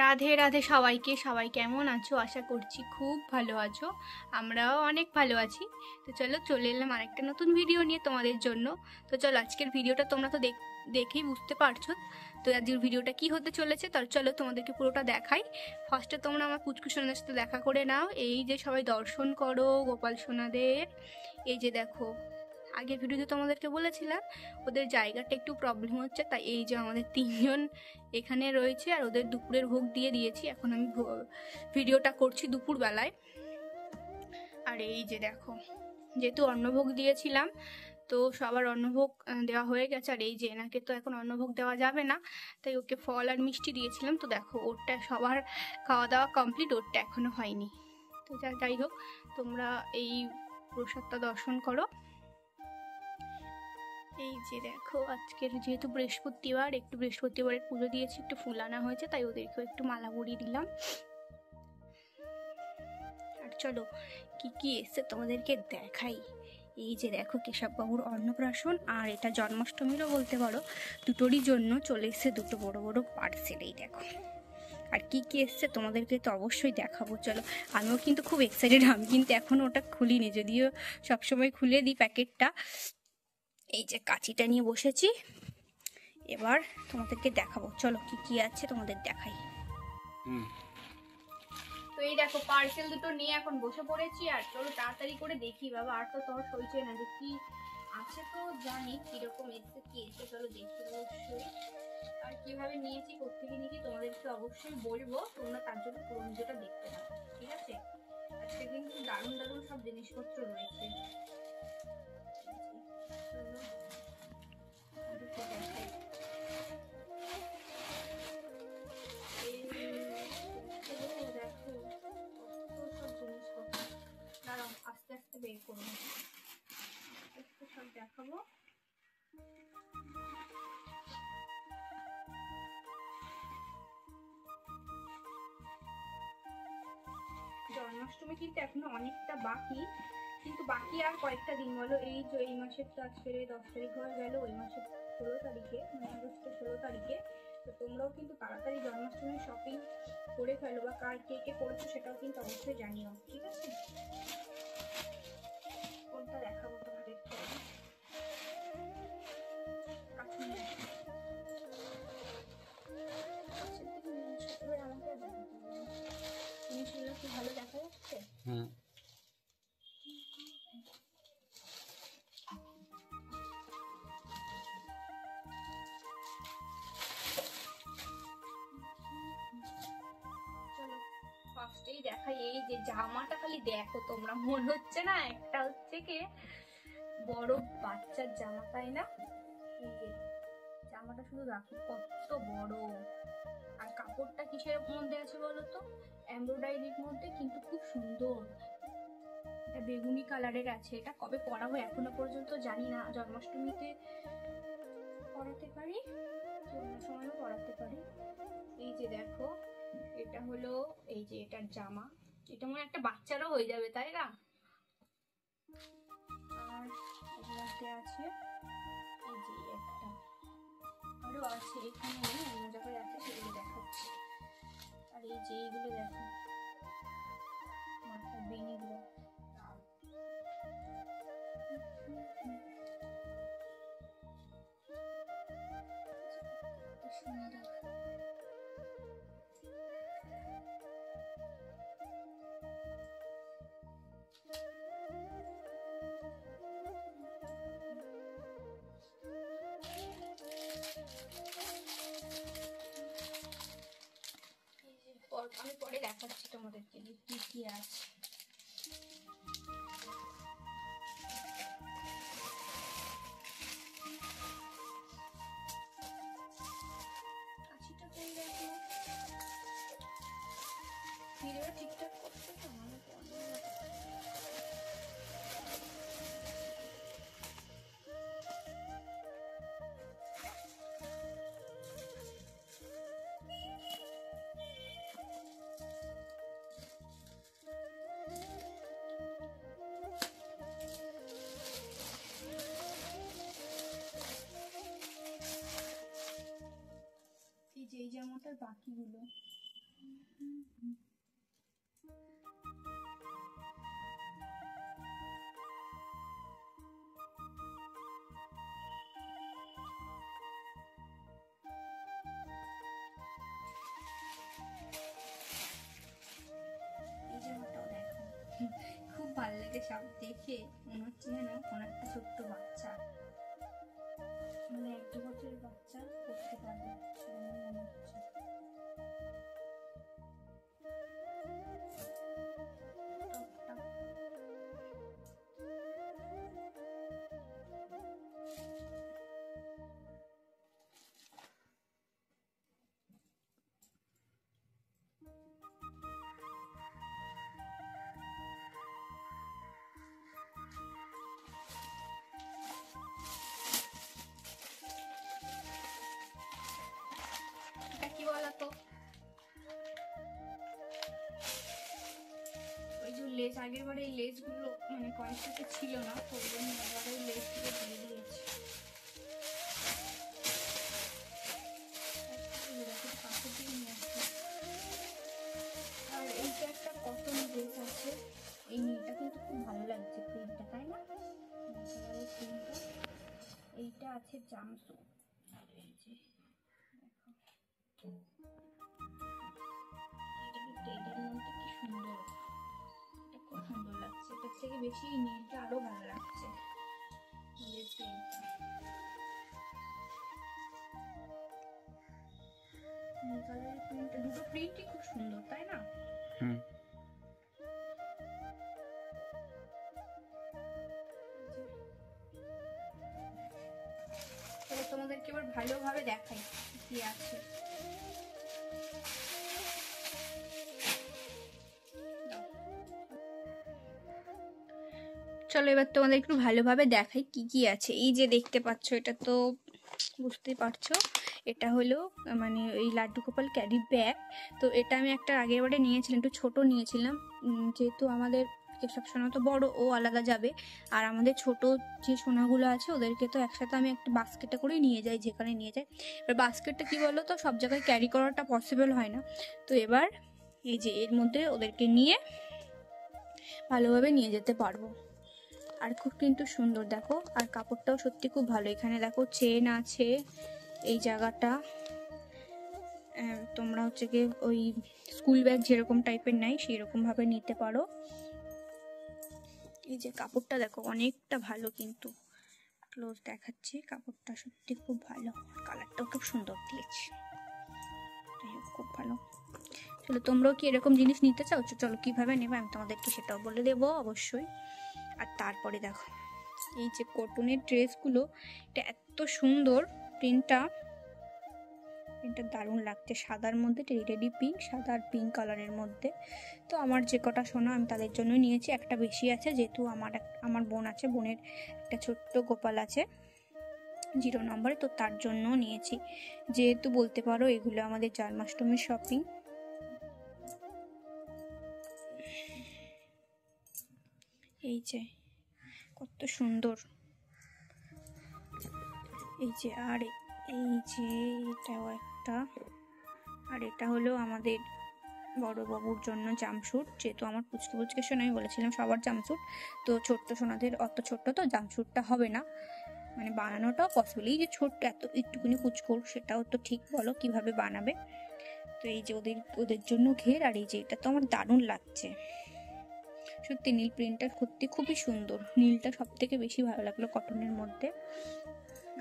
রাধে রাধে সবাইকে। সবাই কেমন আছো? আশা করছি খুব ভালো আছো। আমরাও অনেক ভালো আছি। তো চলো চলে এলাম আরেকটা নতুন ভিডিও নিয়ে তোমাদের জন্য। তো চলো আজকের ভিডিওটা তোমরা তো দেখেই বুঝতে পারছো। তো আজকের ভিডিওটা কি হতে চলেছে তার চলো তোমাদেরকে পুরোটা দেখাই। ফার্স্টে তোমরা আমার পুচকু সোনাদের সাথে দেখা করে নাও। এই যে সবাই দর্শন করো গোপাল সোনাদের। এই যে দেখো, আগের ভিডিওতে তোমাদেরকে বলেছিলাম ওদের জায়গাটা একটু প্রবলেম হচ্ছে, তাই এই যে আমাদের তিনজন এখানে রয়েছে আর ওদের দুপুরের ভোগ দিয়ে দিয়েছি। এখন আমি ভিডিওটা করছি দুপুর বেলায়। আর এই যে দেখো, যেহেতু অন্নভোগ দিয়েছিলাম তো সবার অন্নভোগ দেওয়া হয়ে গেছে। আর এই যে এনাকে তো এখন অন্নভোগ দেওয়া যাবে না, তাই ওকে ফল আর মিষ্টি দিয়েছিলাম। তো দেখো ওরটা সবার খাওয়া দাওয়া কমপ্লিট, ওরটা এখনো হয়নি। তো যাই হোক, তোমরা এই প্রসাদটা দর্শন করো। এই যে দেখো, আজকের যেহেতু বৃহস্পতিবার, একটু বৃহস্পতিবারের পুজো দিয়েছি, একটু ফুল আনা হয়েছে, তাই ওদেরকেও একটু মালা পরিয়ে দিলাম। আর চলো কি কি এসছে তোমাদেরকে দেখাই। এই যে দেখো, কেশববাবুর অন্নপ্রাশন আর এটা জন্মাষ্টমীরও বলতে পারো, দুটোরই জন্য চলে এসছে দুটো বড় বড় পার্সেল। এই দেখো, আর কি কি এসছে তোমাদেরকে তো অবশ্যই দেখাবো। চলো, আমিও কিন্তু খুব এক্সাইটেড। আমি কিন্তু এখনো ওটা খুলিনি, যদিও সবসময় খুলে দিই প্যাকেটটা। এই যে কাঁচিটা নিয়ে বসেছি, এবার তোমাদেরকে দেখাবো। চলো কি কি আছে তোমাদের দেখাই। তো এই দেখো, পার্সেল দুটো নিয়ে এখন বসে পড়েছি। আর চলো তাড়াতাড়ি করে দেখি বাবা, আর তো তোর সইছে না যে কি আছে। তো জানি কিরকম এসছে কি এসছে, চলো দেখি অবশ্যই। আর কিভাবে নিয়েছি, কোথেকে নিয়েছি তোমাদেরকে অবশ্যই বলবো। তোমরা তার জন্য পুরো ভিডিওটা দেখতে পারো, ঠিক আছে? আজকে কিন্তু দারুণ দারুণ সব জিনিসপত্র রয়েছে। আস্তে আস্তে বের করবো, একটু সব দেখাবো। জন্মাষ্টমী কিন্তু এখনো অনেকটা বাকি, কিন্তু বাকি আর কয়েকটা দিন বলো। এই যে এই মাসের তো আজকে 10 তারিখ হয়ে গেল, ওই মাসের 16 তারিখে, মানে আগস্টের 16 তারিখে। তো তোমরাও কিন্তু তাড়াতাড়ি জন্মাষ্টমীর শপিং করে ফেলো, বা কার কে কে করেছো সেটাও কিন্তু অবশ্যই জানিও, ঠিক আছে? কোনটা দেখাবো তোমাদেরকে? জিনিসগুলো কি ভালো দেখা যাচ্ছে? ফার্স্টেই দেখাই, এই যে জামাটা খালি দেখো তোমরা, মনে হচ্ছে না একটা হচ্ছে কি বড় বাচ্চার জামা, তাই না? এই যে জামাটা শুধু দেখো কত বড়। আর কাপড়টা কিসের মধ্যে আছে বলো তো? এমব্রয়ডারির মধ্যে, কিন্তু খুব সুন্দর। এটা বেগুনি কালারের আছে। এটা কবে পরাবো এখনো পর্যন্ত জানি না। জন্মাষ্টমীতে পরাতে পারি, অন্য সময়ও পরাতে পারি। এই যে দেখো, এটা হলো এই যে এটার জামা। এটা মনে একটা বাচ্চারও হয়ে যাবে, তাই না? আর এর মধ্যে আছে এই যে একটা, আরো আছে এখানে, অন্য জায়গায় আছে, সেগুলো দেখাচ্ছি। আর এই যে এইগুলো দেখো, মাথার বেনিগুলো সুন্দর। আমি পরে দেখাচ্ছি তোমাদেরকে কি কি আছে। ভিডিওটা ঠিকঠাক করতে তো মানে এই যে এই জামাটার বাকিগুলো এদের সব দেখে মনে হচ্ছে যেন কোনো একটা ছোট্ট বাচ্চা, মানে 1-2 বছরের বাচ্চা করতে পারবে সেরকম মনে হচ্ছে। কি বলতো, ওই যে লেস আগের বারে এই লেসগুলো মানে কয়েকটাতে ছিল না, তো ওই জন্য এবারে লেসগুলো দিয়ে দিয়েছি। আর এইটা একটা কটন ড্রেস আছে, এই নীলটা কিন্তু খুব ভালো লাগছে প্রিন্টটা, তাই না? প্রিন্টটা এইটা আছে জামসু, থেকে বেশি নীলটা আরো ভালো লাগছে। নীল কালারের প্রিন্টটা, দুটো প্রিন্টই খুব সুন্দর, তাই না? তোমাদেরকে এবার ভালোভাবে দেখাই কি আছে। চলো এবার তোমাদের একটু ভালোভাবে দেখাই কি কি আছে। এই যে দেখতে পাচ্ছ, এটা তো বুঝতেই পারছো, এটা হলো মানে এই লাড্ডু গোপাল ক্যারি ব্যাগ। তো এটা আমি একটা আগের বারে নিয়েছিলাম, একটু ছোট নিয়েছিলাম, যেহেতু আমাদের কেশব সোনা তো বড়, ও আলাদা যাবে, আর আমাদের ছোট যে সোনাগুলো আছে ওদেরকে তো একসাথে আমি একটা বাস্কেটে করে নিয়ে যাই, যেখানে নিয়ে যাই। এবার বাস্কেটটা কি বলো তো, সব জায়গায় ক্যারি করাটা পসিবল হয় না। তো এবার এই যে এর মধ্যে ওদেরকে নিয়ে ভালোভাবে নিয়ে যেতে পারবো। আর খুব কিন্তু সুন্দর দেখো, আর কাপড়টাও সত্যি খুব ভালো। এখানে দেখো চেন আছে, এই জায়গাটা তোমরা হচ্ছে কি ওই স্কুল ব্যাগ যেরকম টাইপের নাই সেই রকম ভাবে নিতে পারো। এই যে কাপড়টা দেখো অনেকটা ভালো, কিন্তু ক্লোজ দেখাচ্ছি, কাপড়টা সত্যি খুব ভালো, কালারটাও খুব সুন্দর দিয়েছে, খুব ভালো। চলো তোমরাও কি এরকম জিনিস নিতে চাও? চলো কিভাবে নেবে আমি তোমাদেরকে সেটাও বলে দেবো অবশ্যই। আর তারপরে দেখো এই যে কটনের ড্রেসগুলো, এটা এত সুন্দর প্রিন্টটা দারুণ লাগছে, সাদার মধ্যে রেডি পিঙ্ক, সাদা আর পিঙ্ক কালারের মধ্যে। তো আমার যে কটা সোনা আমি তাদের জন্য নিয়েছি, একটা বেশি আছে যেহেতু আমার বোন আছে, বোনের একটা ছোট্ট গোপাল আছে 0 নম্বরে, তো তার জন্য নিয়েছি। যেহেতু বলতে পারো এগুলো আমাদের জন্মাষ্টমীর শপিং। এই যে কত সুন্দর, এই যে, আর এই যে এটাও একটা, আর এটা হলো আমাদের বড় বাবুর জন্য জামশুট, যেহেতু আমার পুচকে সোনা আমি বলেছিলাম সবার জামশুট, তো ছোট্ট সোনাদের অত ছোট্ট তো জামশুটটা হবে না, মানে বানানোটাও পসিবল। এই যে ছোট্ট এত একটুকুনি পুচকোর, সেটাও তো ঠিক বলো কিভাবে বানাবে। তো এই যে ওদের জন্য ঘের, আর এই যে এটা তো আমার দারুণ লাগছে সত্যি, নীল প্রিন্টটা সত্যি খুবই সুন্দর, নীলটা সব থেকে বেশি ভালো লাগলো কটনের মধ্যে।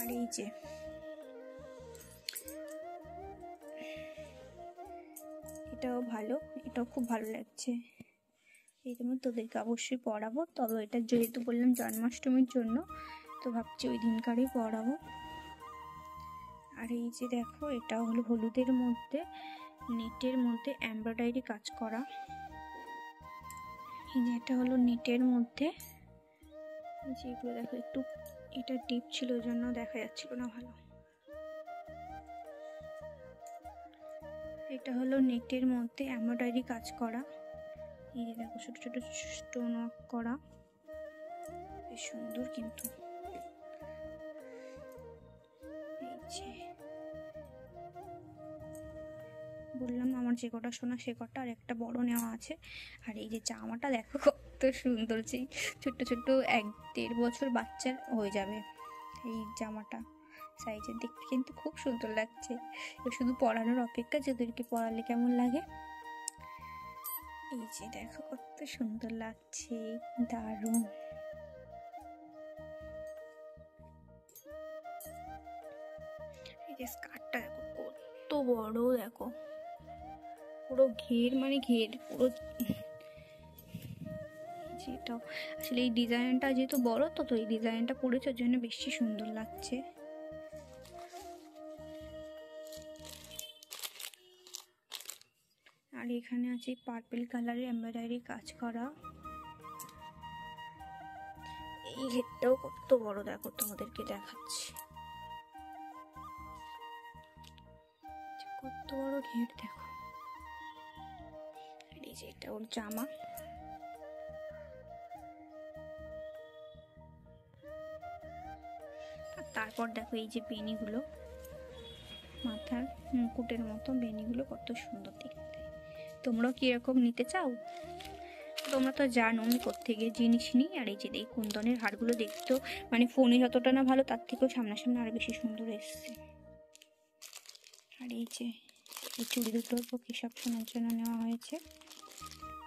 আর এই যে এটাও ভালো, এটাও খুব ভালো লাগছে, এই জন্য তোদেরকে অবশ্যই পড়াবো। তবে এটা যেহেতু বললাম জন্মাষ্টমীর জন্য, তো ভাবছি ওই দিনকারই পড়াবো। আর এই যে দেখো, এটা হলো হলুদের মধ্যে নেটের মধ্যে এমব্রয়ডারি কাজ করা, এই যে এটা হলো নেটের মধ্যে, এই যে এগুলো দেখো, একটু এটা ডিপ ছিল ওই জন্য দেখা যাচ্ছিল না ভালো। এটা হলো নেটের মধ্যে এমব্রয়ডারি কাজ করা, এই যে দেখো ছোট ছোট স্টোন ওয়ার্ক করা, বেশ সুন্দর কিন্তু। এই যে বললাম আমার যে কটা সোনা সে কটা, আর একটা বড় নেওয়া আছে। আর এই যে জামাটা দেখো কত সুন্দর, যে ছোট্ট ছোট্ট 1-1.5 বছর বাচ্চার হয়ে যাবে এই জামাটা, সাইজের দেখতে কিন্তু খুব সুন্দর লাগছে। শুধু পরানোর অপেক্ষা, যাদেরকে পরালে কেমন লাগে। এই যে দেখো কত সুন্দর লাগছে, দারুণ। এই যে স্কার্টটা দেখো কত বড়, দেখো পুরো ঘের মানে ঘের পুরো। যেটা আসলে এই ডিজাইনটা যেহেতু বড় তো এই ডিজাইনটা পরেছে ওর জন্য বেশি সুন্দর লাগছে। আর এখানে আছে পার্পল কালারের এমব্রয়ডারি কাজ করা। এই ঘেরটাও কত বড় দেখো, তোমাদেরকে দেখাচ্ছি কত বড় ঘের দেখো। আর এই যে এটা ওর জামা। আর তারপর দেখো এই যে বেনিগুলো, মাথার মুকুটের মতো বেনিগুলো কত সুন্দর দেখতে। তোমরাও কিরকম নিতে চাও? তোমরা তো জানো আমি কোত্থেকে জিনিস নিই। আর এই যে এই কুন্দনের হারগুলো দেখতেও মানে ফোনে যতটা না ভালো তার থেকেও সামনাসামনি আরো বেশি সুন্দর এসছে। আর এই যে এই চুড়ি দুটোর পক্ষে সব শোনার জন্য নেওয়া হয়েছে।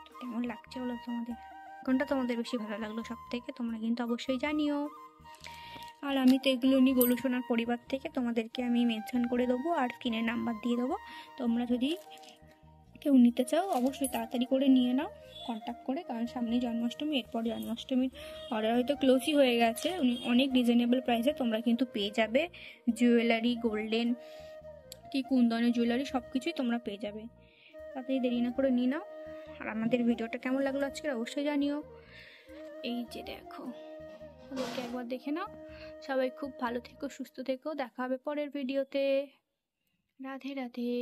তো কেমন লাগছে বলো তোমাদের? কোনটা তোমাদের বেশি ভালো লাগলো সব থেকে? তোমরা কিন্তু অবশ্যই জানিও। আর আমি তো এগুলো নিই গোলু সোনার পরিবার থেকে, তোমাদেরকে আমি মেনশন করে দেবো আর স্ক্রিনের নাম্বার দিয়ে দেবো। তোমরা যদি কেউ নিতে চাও অবশ্যই তাড়াতাড়ি করে নিয়ে নাও কন্ট্যাক্ট করে, কারণ সামনে জন্মাষ্টমী, এরপর জন্মাষ্টমীর অর্ডার হয়তো ক্লোজই হয়ে গেছে। অনেক রিজনেবল প্রাইসে তোমরা কিন্তু পেয়ে যাবে জুয়েলারি, গোল্ডেন কি কুন্দনের জুয়েলারি সব কিছুই তোমরা পেয়ে যাবে। তাড়াতাড়ি দেরি না করে নিয়ে নাও। আর আমাদের ভিডিওটা কেমন লাগলো আজকে অবশ্যই জানিও। এই যে দেখো ওদেরকে একবার দেখে নাও। সবাই খুব ভালো থেকো, সুস্থ থেকো, দেখা হবে পরের ভিডিওতে। রাধে রাধে।